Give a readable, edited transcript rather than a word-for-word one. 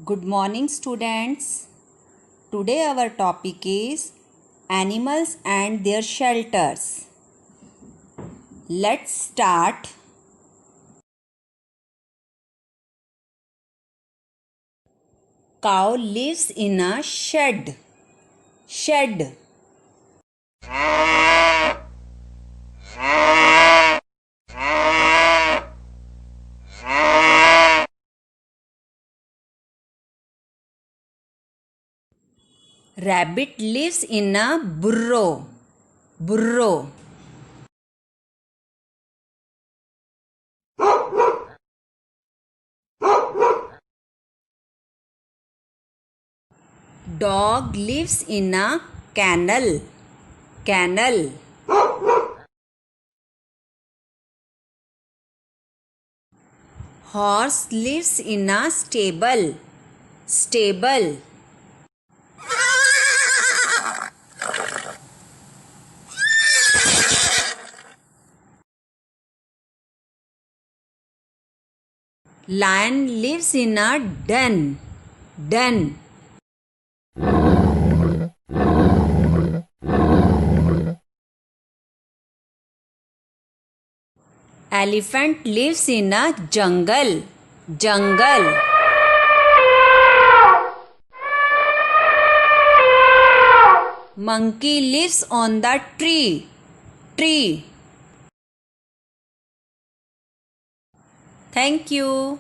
Good morning, students. Today our topic is animals and their shelters. Let's start. Cow lives in a shed. Shed. Rabbit lives in a burrow. Burrow. Dog lives in a kennel. Kennel. Horse lives in a stable. Stable. Lion lives in a den. Den. Elephant lives in a jungle. Jungle. Monkey lives on the tree. Tree. Thank you.